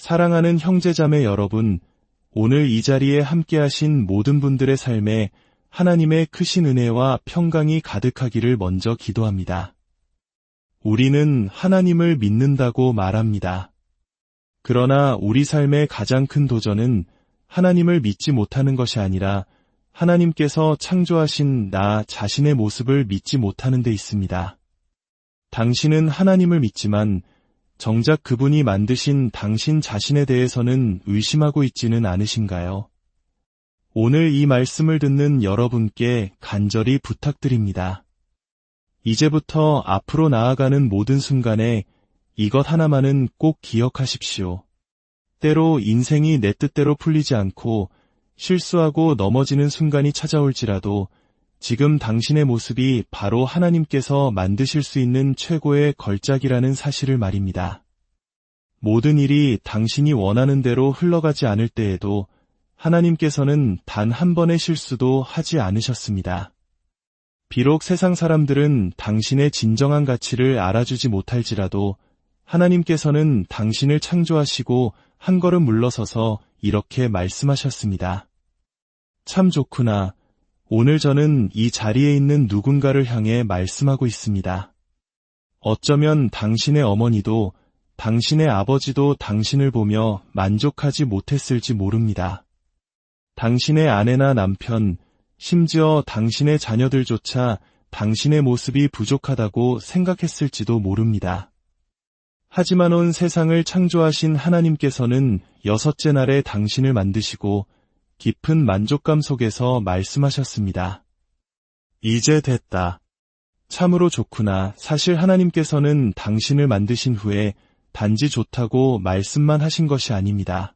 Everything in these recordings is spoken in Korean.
사랑하는 형제자매 여러분, 오늘 이 자리에 함께하신 모든 분들의 삶에 하나님의 크신 은혜와 평강이 가득하기를 먼저 기도합니다. 우리는 하나님을 믿는다고 말합니다. 그러나 우리 삶의 가장 큰 도전은 하나님을 믿지 못하는 것이 아니라 하나님께서 창조하신 나 자신의 모습을 믿지 못하는 데 있습니다. 당신은 하나님을 믿지만 정작 그분이 만드신 당신 자신에 대해서는 의심하고 있지는 않으신가요? 오늘 이 말씀을 듣는 여러분께 간절히 부탁드립니다. 이제부터 앞으로 나아가는 모든 순간에 이것 하나만은 꼭 기억하십시오. 때로 인생이 내 뜻대로 풀리지 않고 실수하고 넘어지는 순간이 찾아올지라도 지금 당신의 모습이 바로 하나님께서 만드실 수 있는 최고의 걸작이라는 사실을 말입니다. 모든 일이 당신이 원하는 대로 흘러가지 않을 때에도 하나님께서는 단 한 번의 실수도 하지 않으셨습니다. 비록 세상 사람들은 당신의 진정한 가치를 알아주지 못할지라도 하나님께서는 당신을 창조하시고 한 걸음 물러서서 이렇게 말씀하셨습니다. 참 좋구나. 오늘 저는 이 자리에 있는 누군가를 향해 말씀하고 있습니다. 어쩌면 당신의 어머니도 당신의 아버지도 당신을 보며 만족하지 못했을지 모릅니다. 당신의 아내나 남편, 심지어 당신의 자녀들조차 당신의 모습이 부족하다고 생각했을지도 모릅니다. 하지만 온 세상을 창조하신 하나님께서는 여섯째 날에 당신을 만드시고 깊은 만족감 속에서 말씀하셨습니다. 이제 됐다. 참으로 좋구나. 사실 하나님께서는 당신을 만드신 후에 단지 좋다고 말씀만 하신 것이 아닙니다.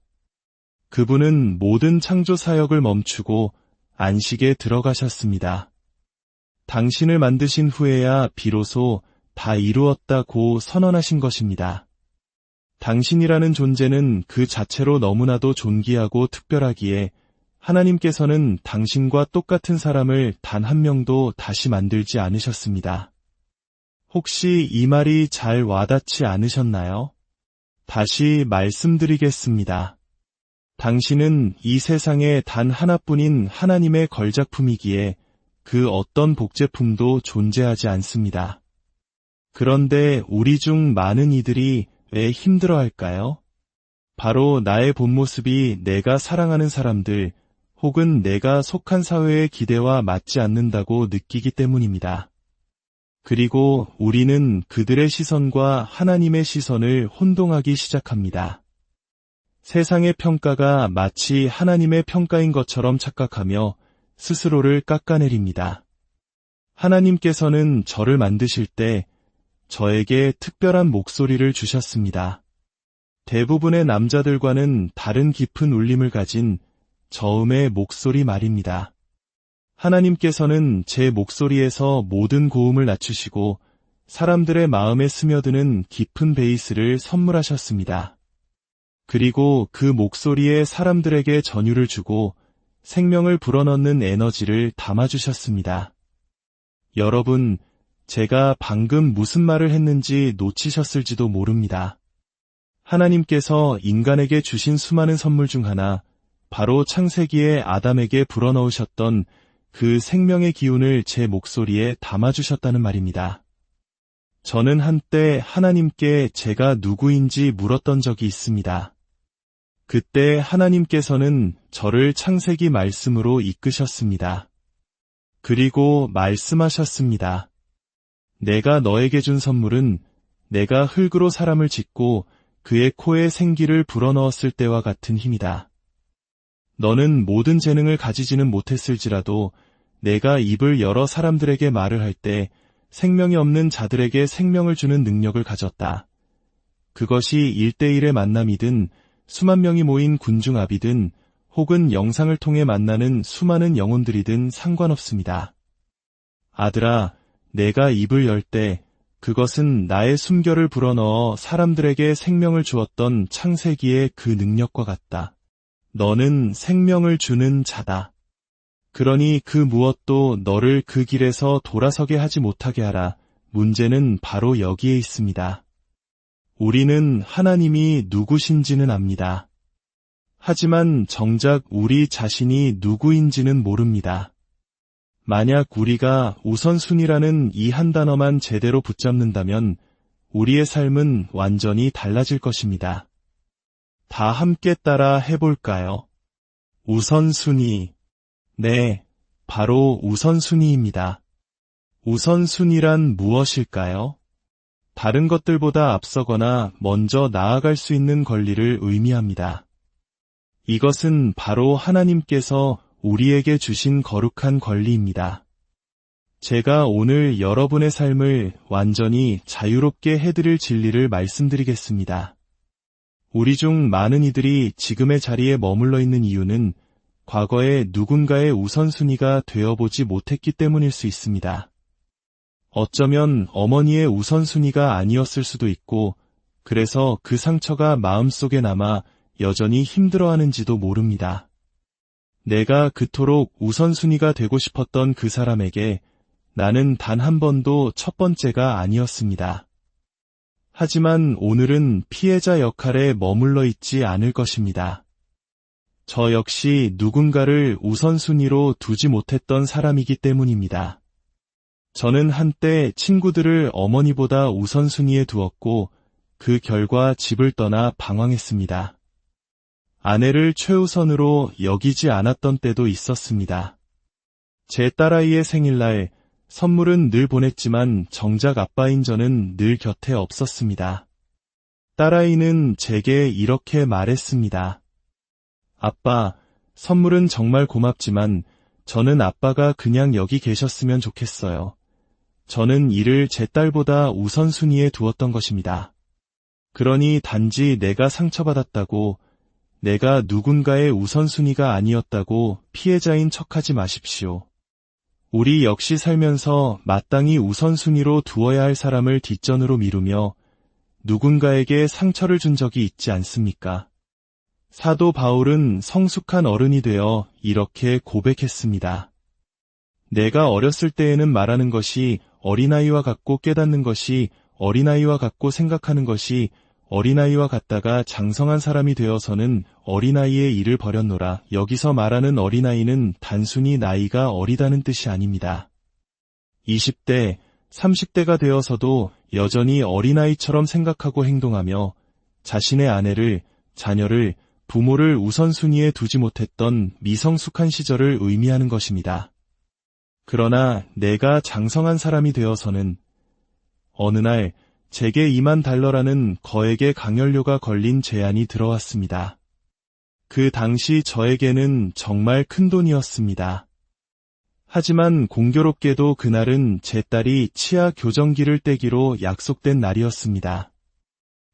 그분은 모든 창조 사역을 멈추고 안식에 들어가셨습니다. 당신을 만드신 후에야 비로소 다 이루었다고 선언하신 것입니다. 당신이라는 존재는 그 자체로 너무나도 존귀하고 특별하기에 하나님께서는 당신과 똑같은 사람을 단 한 명도 다시 만들지 않으셨습니다. 혹시 이 말이 잘 와닿지 않으셨나요? 다시 말씀드리겠습니다. 당신은 이 세상에 단 하나뿐인 하나님의 걸작품이기에 그 어떤 복제품도 존재하지 않습니다. 그런데 우리 중 많은 이들이 왜 힘들어할까요? 바로 나의 본 모습이 내가 사랑하는 사람들 혹은 내가 속한 사회의 기대와 맞지 않는다고 느끼기 때문입니다. 그리고 우리는 그들의 시선과 하나님의 시선을 혼동하기 시작합니다. 세상의 평가가 마치 하나님의 평가인 것처럼 착각하며 스스로를 깎아내립니다. 하나님께서는 저를 만드실 때 저에게 특별한 목소리를 주셨습니다. 대부분의 남자들과는 다른 깊은 울림을 가진 저음의 목소리 말입니다. 하나님께서는 제 목소리에서 모든 고음을 낮추시고 사람들의 마음에 스며드는 깊은 베이스를 선물하셨습니다. 그리고 그 목소리에 사람들에게 전율을 주고 생명을 불어넣는 에너지를 담아주셨습니다. 여러분, 제가 방금 무슨 말을 했는지 놓치셨을지도 모릅니다. 하나님께서 인간에게 주신 수많은 선물 중 하나, 바로 창세기에 아담에게 불어넣으셨던 그 생명의 기운을 제 목소리에 담아주셨다는 말입니다. 저는 한때 하나님께 제가 누구인지 물었던 적이 있습니다. 그때 하나님께서는 저를 창세기 말씀으로 이끄셨습니다. 그리고 말씀하셨습니다. 내가 너에게 준 선물은 내가 흙으로 사람을 짓고 그의 코에 생기를 불어넣었을 때와 같은 힘이다. 너는 모든 재능을 가지지는 못했을지라도 내가 입을 열어 사람들에게 말을 할 때 생명이 없는 자들에게 생명을 주는 능력을 가졌다. 그것이 1대1의 만남이든 수만 명이 모인 군중합이든 혹은 영상을 통해 만나는 수많은 영혼들이든 상관없습니다. 아들아, 내가 입을 열 때 그것은 나의 숨결을 불어넣어 사람들에게 생명을 주었던 창세기의 그 능력과 같다. 너는 생명을 주는 자다. 그러니 그 무엇도 너를 그 길에서 돌아서게 하지 못하게 하라. 문제는 바로 여기에 있습니다. 우리는 하나님이 누구신지는 압니다. 하지만 정작 우리 자신이 누구인지는 모릅니다. 만약 우리가 우선순위라는 이 한 단어만 제대로 붙잡는다면 우리의 삶은 완전히 달라질 것입니다. 다 함께 따라 해볼까요? 우선순위. 네, 바로 우선순위입니다. 우선순위란 무엇일까요? 다른 것들보다 앞서거나 먼저 나아갈 수 있는 권리를 의미합니다. 이것은 바로 하나님께서 우리에게 주신 거룩한 권리입니다. 제가 오늘 여러분의 삶을 완전히 자유롭게 해드릴 진리를 말씀드리겠습니다. 우리 중 많은 이들이 지금의 자리에 머물러 있는 이유는 과거에 누군가의 우선순위가 되어보지 못했기 때문일 수 있습니다. 어쩌면 어머니의 우선순위가 아니었을 수도 있고, 그래서 그 상처가 마음속에 남아 여전히 힘들어하는지도 모릅니다. 내가 그토록 우선순위가 되고 싶었던 그 사람에게 나는 단 한 번도 첫 번째가 아니었습니다. 하지만 오늘은 피해자 역할에 머물러 있지 않을 것입니다. 저 역시 누군가를 우선순위로 두지 못했던 사람이기 때문입니다. 저는 한때 친구들을 어머니보다 우선순위에 두었고 그 결과 집을 떠나 방황했습니다. 아내를 최우선으로 여기지 않았던 때도 있었습니다. 제 딸아이의 생일날 선물은 늘 보냈지만 정작 아빠인 저는 늘 곁에 없었습니다. 딸아이는 제게 이렇게 말했습니다. 아빠, 선물은 정말 고맙지만 저는 아빠가 그냥 여기 계셨으면 좋겠어요. 저는 이를 제 딸보다 우선순위에 두었던 것입니다. 그러니 단지 내가 상처받았다고, 내가 누군가의 우선순위가 아니었다고 피해자인 척하지 마십시오. 우리 역시 살면서 마땅히 우선순위로 두어야 할 사람을 뒷전으로 미루며 누군가에게 상처를 준 적이 있지 않습니까? 사도 바울은 성숙한 어른이 되어 이렇게 고백했습니다. 내가 어렸을 때에는 말하는 것이 어린아이와 같고 깨닫는 것이 어린아이와 같고 생각하는 것이 어린아이와 같다가 장성한 사람이 되어서는 어린아이의 일을 버렸노라. 여기서 말하는 어린아이는 단순히 나이가 어리다는 뜻이 아닙니다. 20대, 30대가 되어서도 여전히 어린아이처럼 생각하고 행동하며 자신의 아내를, 자녀를, 부모를 우선순위에 두지 못했던 미성숙한 시절을 의미하는 것입니다. 그러나 내가 장성한 사람이 되어서는 어느 날 제게 $20,000라는 거액의 강연료가 걸린 제안이 들어왔습니다. 그 당시 저에게는 정말 큰 돈이었습니다. 하지만 공교롭게도 그날은 제 딸이 치아 교정기를 떼기로 약속된 날이었습니다.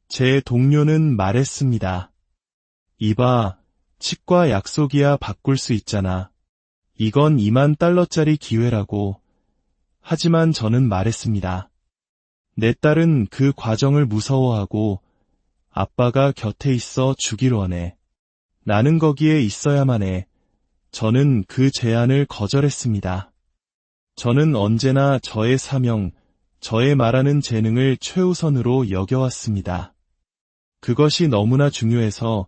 제 동료는 말했습니다. 이봐, 치과 약속이야 바꿀 수 있잖아. 이건 $20,000짜리 기회라고. 하지만 저는 말했습니다. 내 딸은 그 과정을 무서워하고 아빠가 곁에 있어 주길 원해. 나는 거기에 있어야만 해. 저는 그 제안을 거절했습니다. 저는 언제나 저의 사명, 저의 말하는 재능을 최우선으로 여겨왔습니다. 그것이 너무나 중요해서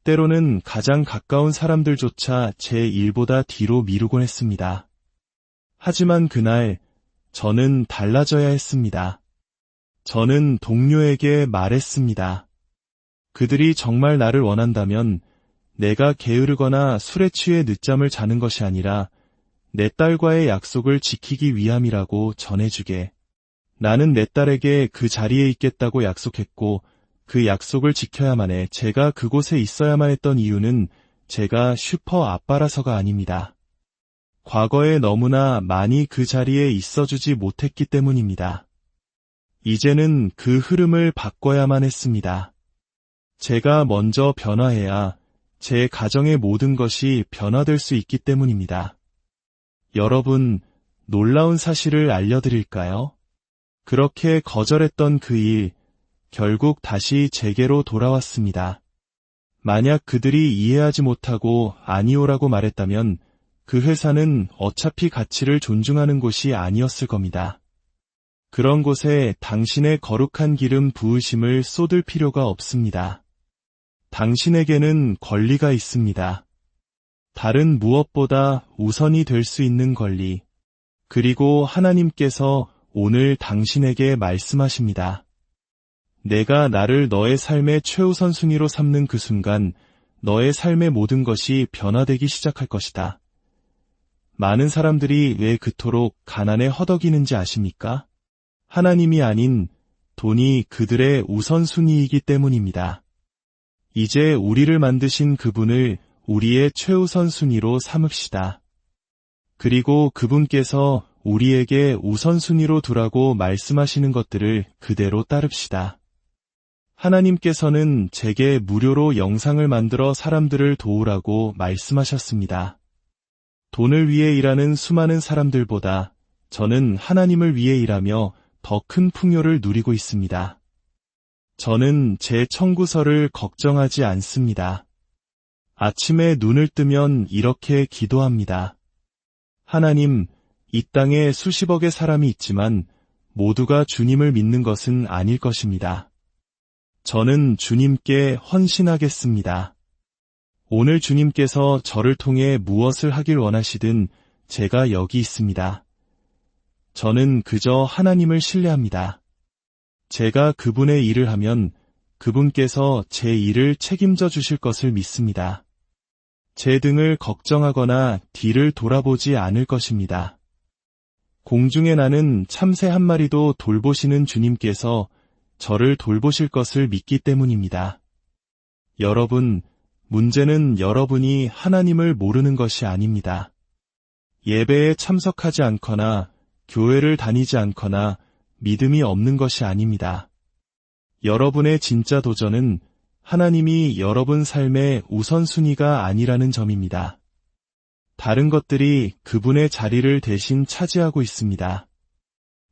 때로는 가장 가까운 사람들조차 제 일보다 뒤로 미루곤 했습니다. 하지만 그날 저는 달라져야 했습니다. 저는 동료에게 말했습니다. 그들이 정말 나를 원한다면 내가 게으르거나 술에 취해 늦잠을 자는 것이 아니라 내 딸과의 약속을 지키기 위함이라고 전해주게. 나는 내 딸에게 그 자리에 있겠다고 약속했고 그 약속을 지켜야만 해. 제가 그곳에 있어야만 했던 이유는 제가 슈퍼 아빠라서가 아닙니다. 과거에 너무나 많이 그 자리에 있어주지 못했기 때문입니다. 이제는 그 흐름을 바꿔야만 했습니다. 제가 먼저 변화해야 제 가정의 모든 것이 변화될 수 있기 때문입니다. 여러분, 놀라운 사실을 알려드릴까요? 그렇게 거절했던 그 일, 결국 다시 제게로 돌아왔습니다. 만약 그들이 이해하지 못하고 아니오라고 말했다면 그 회사는 어차피 가치를 존중하는 곳이 아니었을 겁니다. 그런 곳에 당신의 거룩한 기름 부으심을 쏟을 필요가 없습니다. 당신에게는 권리가 있습니다. 다른 무엇보다 우선이 될 수 있는 권리. 그리고 하나님께서 오늘 당신에게 말씀하십니다. 내가 나를 너의 삶의 최우선 순위로 삼는 그 순간 너의 삶의 모든 것이 변화되기 시작할 것이다. 많은 사람들이 왜 그토록 가난에 허덕이는지 아십니까? 하나님이 아닌 돈이 그들의 우선순위이기 때문입니다. 이제 우리를 만드신 그분을 우리의 최우선 순위로 삼읍시다. 그리고 그분께서 우리에게 우선순위로 두라고 말씀하시는 것들을 그대로 따릅시다. 하나님께서는 제게 무료로 영상을 만들어 사람들을 도우라고 말씀하셨습니다. 돈을 위해 일하는 수많은 사람들보다 저는 하나님을 위해 일하며 더 큰 풍요를 누리고 있습니다. 저는 제 청구서를 걱정하지 않습니다. 아침에 눈을 뜨면 이렇게 기도합니다. 하나님, 이 땅에 수십억의 사람이 있지만 모두가 주님을 믿는 것은 아닐 것입니다. 저는 주님께 헌신하겠습니다. 오늘 주님께서 저를 통해 무엇을 하길 원하시든 제가 여기 있습니다. 저는 그저 하나님을 신뢰합니다. 제가 그분의 일을 하면 그분께서 제 일을 책임져 주실 것을 믿습니다. 제 등을 걱정하거나 뒤를 돌아보지 않을 것입니다. 공중에 나는 참새 한 마리도 돌보시는 주님께서 저를 돌보실 것을 믿기 때문입니다. 여러분, 문제는 여러분이 하나님을 모르는 것이 아닙니다. 예배에 참석하지 않거나 교회를 다니지 않거나 믿음이 없는 것이 아닙니다. 여러분의 진짜 도전은 하나님이 여러분 삶의 우선순위가 아니라는 점입니다. 다른 것들이 그분의 자리를 대신 차지하고 있습니다.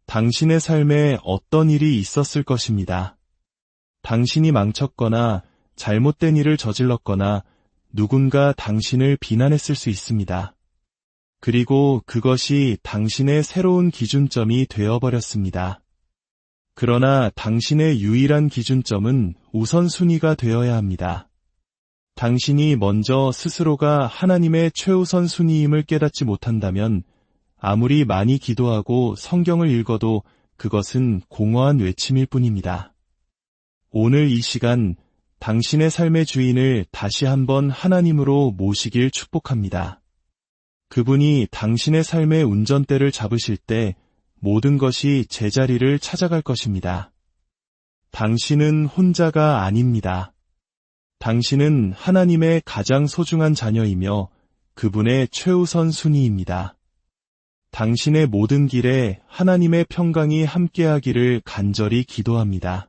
당신의 삶에 어떤 일이 있었을 것입니다. 당신이 망쳤거나 잘못된 일을 저질렀거나 누군가 당신을 비난했을 수 있습니다. 그리고 그것이 당신의 새로운 기준점이 되어버렸습니다. 그러나 당신의 유일한 기준점은 우선순위가 되어야 합니다. 당신이 먼저 스스로가 하나님의 최우선 순위임을 깨닫지 못한다면 아무리 많이 기도하고 성경을 읽어도 그것은 공허한 외침일 뿐입니다. 오늘 이 시간 당신의 삶의 주인을 다시 한번 하나님으로 모시길 축복합니다. 그분이 당신의 삶의 운전대를 잡으실 때 모든 것이 제자리를 찾아갈 것입니다. 당신은 혼자가 아닙니다. 당신은 하나님의 가장 소중한 자녀이며 그분의 최우선 순위입니다. 당신의 모든 길에 하나님의 평강이 함께하기를 간절히 기도합니다.